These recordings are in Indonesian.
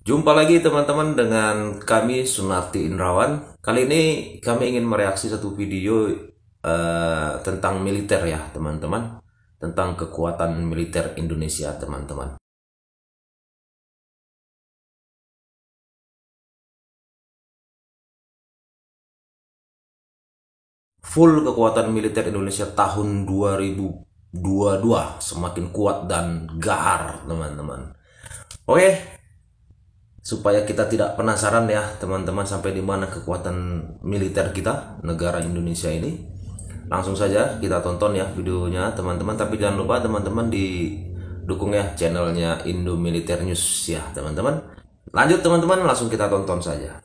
Jumpa lagi teman-teman dengan kami Sunarti Indrawan. Kali ini kami ingin mereaksi satu video tentang militer ya teman-teman. Tentang kekuatan militer Indonesia teman-teman. Full kekuatan militer Indonesia tahun 2022 semakin kuat dan gahar teman-teman. Oke, supaya kita tidak penasaran ya teman-teman sampai di mana kekuatan militer kita negara Indonesia ini, langsung saja kita tonton ya videonya teman-teman. Tapi jangan lupa teman-teman didukung ya channelnya Indo Militer News ya teman-teman. Lanjut teman-teman, langsung kita tonton saja.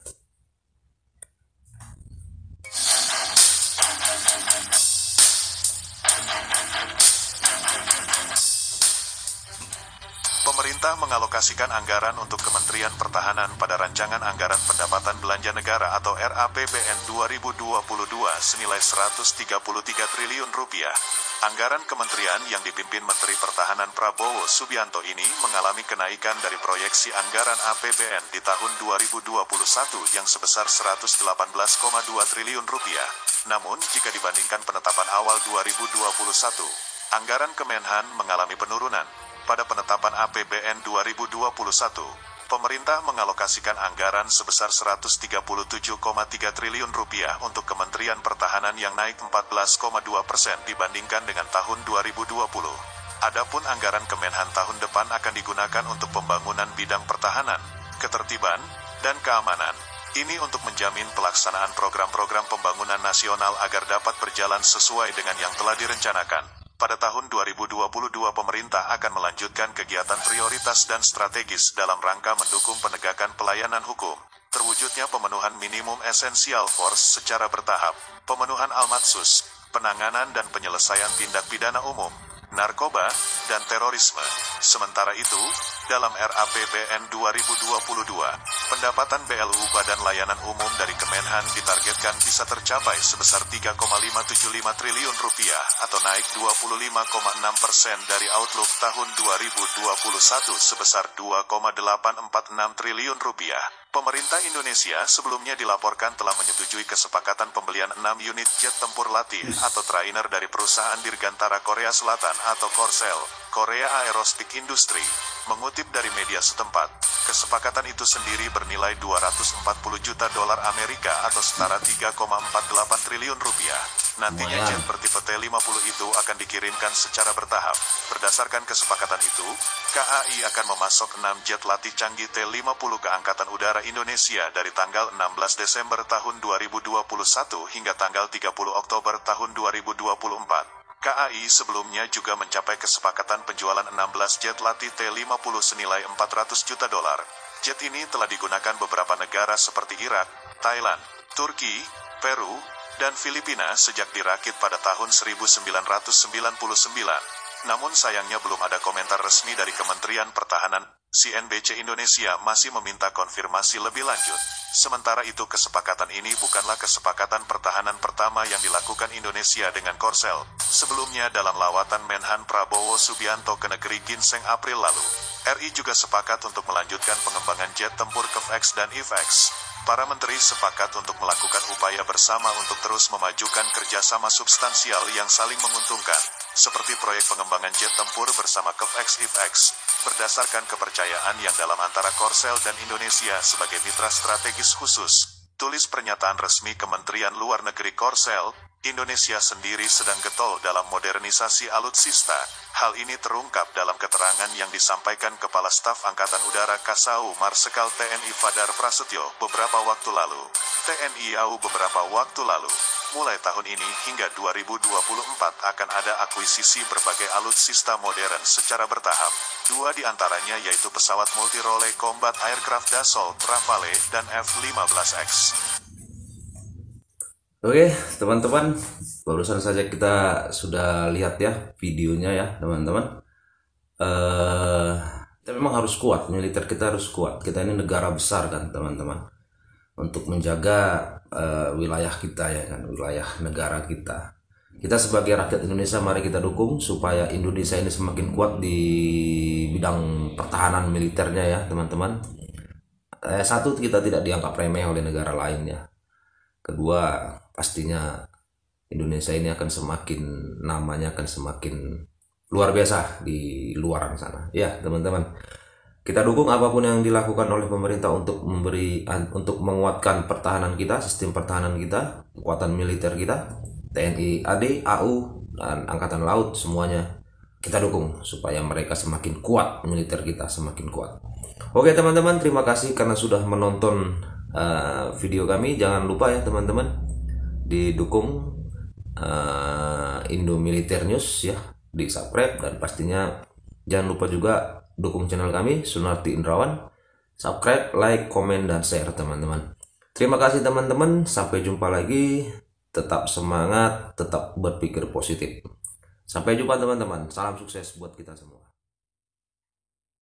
Pemerintah mengalokasikan anggaran untuk Kementerian Pertahanan pada Rancangan Anggaran Pendapatan Belanja Negara atau RAPBN 2022 senilai 133 triliun rupiah. Anggaran kementerian yang dipimpin Menteri Pertahanan Prabowo Subianto ini mengalami kenaikan dari proyeksi anggaran APBN di tahun 2021 yang sebesar 118,2 triliun rupiah. Namun, jika dibandingkan penetapan awal 2021, anggaran Kemenhan mengalami penurunan. Pada penetapan APBN 2021, pemerintah mengalokasikan anggaran sebesar 137,3 triliun rupiah untuk Kementerian Pertahanan yang naik 14,2% dibandingkan dengan tahun 2020. Adapun anggaran Kemenhan tahun depan akan digunakan untuk pembangunan bidang pertahanan, ketertiban, dan keamanan. Ini untuk menjamin pelaksanaan program-program pembangunan nasional agar dapat berjalan sesuai dengan yang telah direncanakan. Pada tahun 2022 pemerintah akan melanjutkan kegiatan prioritas dan strategis dalam rangka mendukung penegakan pelayanan hukum, terwujudnya pemenuhan minimum essential force secara bertahap, pemenuhan Almatsus, penanganan dan penyelesaian tindak pidana umum, narkoba, dan terorisme. Sementara itu, dalam RAPBN 2022, pendapatan BLU Badan Layanan Umum dari Kemenhan ditargetkan bisa tercapai sebesar 3,575 triliun rupiah atau naik 25,6% dari outlook tahun 2021 sebesar 2,846 triliun rupiah. Pemerintah Indonesia sebelumnya dilaporkan telah menyetujui kesepakatan pembelian 6 unit jet tempur latih atau trainer dari perusahaan Dirgantara Korea Selatan atau Korsel, Korea Aerospace Industry. Mengutip dari media setempat, kesepakatan itu sendiri bernilai 240 juta dolar Amerika atau setara 3,48 triliun rupiah. Nantinya jet bertipe T-50 itu akan dikirimkan secara bertahap. Berdasarkan kesepakatan itu, KAI akan memasok 6 jet latih canggih T-50 ke Angkatan Udara Indonesia dari tanggal 16 Desember tahun 2021 hingga tanggal 30 Oktober tahun 2024. KAI sebelumnya juga mencapai kesepakatan penjualan 16 jet latih T-50 senilai 400 juta dolar. Jet ini telah digunakan beberapa negara seperti Irak, Thailand, Turki, Peru, dan Filipina sejak dirakit pada tahun 1999. Namun sayangnya belum ada komentar resmi dari Kementerian Pertahanan. CNBC Indonesia masih meminta konfirmasi lebih lanjut. Sementara itu kesepakatan ini bukanlah kesepakatan pertahanan pertama yang dilakukan Indonesia dengan Korsel. Sebelumnya dalam lawatan Menhan Prabowo Subianto ke negeri Ginseng April lalu, RI juga sepakat untuk melanjutkan pengembangan jet tempur KEF-X dan IF-X. Para menteri sepakat untuk melakukan upaya bersama untuk terus memajukan kerjasama substansial yang saling menguntungkan, seperti proyek pengembangan jet tempur bersama KEF-X IF-X, berdasarkan kepercayaan yang dalam antara Korsel dan Indonesia sebagai mitra strategis khusus. Tulis pernyataan resmi Kementerian Luar Negeri Korsel, Indonesia sendiri sedang getol dalam modernisasi alutsista. Hal ini terungkap dalam keterangan yang disampaikan Kepala Staf Angkatan Udara Kasau Marsikal TNI Fadar Prasetyo beberapa waktu lalu. TNI AU beberapa waktu lalu. Mulai tahun ini hingga 2024 akan ada akuisisi berbagai alutsista modern secara bertahap. 2 di antaranya yaitu pesawat multi-role combat aircraft Dassault Rafale dan F-15X. Oke teman-teman, barusan saja kita sudah lihat ya videonya ya teman-teman. Kita memang harus kuat, militer kita harus kuat. Kita ini negara besar kan teman-teman, untuk menjaga wilayah kita ya kan, wilayah negara kita. Kita sebagai rakyat Indonesia mari kita dukung supaya Indonesia ini semakin kuat di bidang pertahanan militernya ya teman-teman. satu, kita tidak dianggap remeh oleh negara lainnya. Kedua, pastinya Indonesia ini akan semakin, namanya akan semakin luar biasa di luaran sana. Ya teman-teman, kita dukung apapun yang dilakukan oleh pemerintah untuk untuk menguatkan pertahanan kita, sistem pertahanan kita, kekuatan militer kita, TNI AD, AU, dan Angkatan Laut, semuanya kita dukung supaya mereka semakin kuat, militer kita semakin kuat. Oke teman-teman, terima kasih karena sudah menonton video kami. Jangan lupa ya teman-teman, didukung Indo Militer News ya, di subscribe, dan pastinya jangan lupa juga dukung channel kami Sunarti Indrawan. Subscribe, like, komen, dan share teman-teman. Terima kasih teman-teman, sampai jumpa lagi. Tetap semangat, tetap berpikir positif. Sampai jumpa teman-teman, salam sukses buat kita semua.